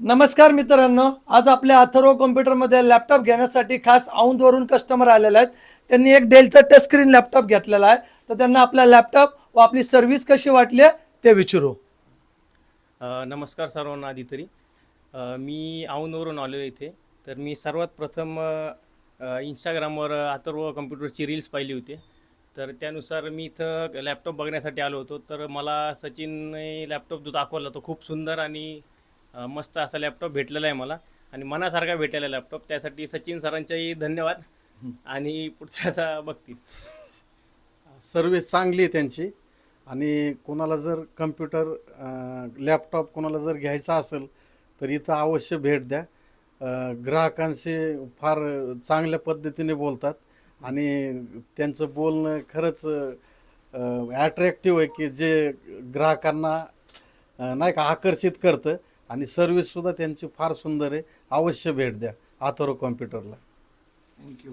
नमस्कार मित्रांनो, आज आपल्या अथर्व कॉम्प्युटरमध्ये लॅपटॉप घेण्यासाठी खास औंधवरून कस्टमर आलेले आहेत. त्यांनी एक डेलचा टच स्क्रीन लॅपटॉप घेतलेला आहे. तर त्यांना आपला लॅपटॉप व आपली सर्व्हिस कशी वाटली आहे ते विचारू. नमस्कार सर्वांना आधी तरी. मी औंधवरून आलो इथे. तर मी सर्वात प्रथम इंस्टाग्रामवर अथर्व कम्प्युटरची रील्स पाहिली होती. तर त्यानुसार मी इथं लॅपटॉप बघण्यासाठी आलो होतो. तर मला सचिनने लॅपटॉप जो दाखवला तो खूप सुंदर आणि मस्त असा लॅपटॉप भेटलेला आहे मला आणि मनासारखा भेटलेला लॅपटॉप. त्यासाठी सचिन सरांचेही धन्यवाद आणि पुढच्याचा बघतील. सर्विस चांगली आहे त्यांची. आणि कोणाला जर कम्प्युटर लॅपटॉप कोणाला जर घ्यायचा असेल तर इथं अवश्य भेट द्या. ग्राहकांशी फार चांगल्या पद्धतीने बोलतात आणि त्यांचं बोलणं खरंच ॲट्रॅक्टिव्ह आहे की जे ग्राहकांना नाही का आकर्षित करतं. आणि सर्विससुद्धा त्यांची फार सुंदर आहे. अवश्य भेट द्या अथर्व कॉम्प्युटरला. थँक्यू.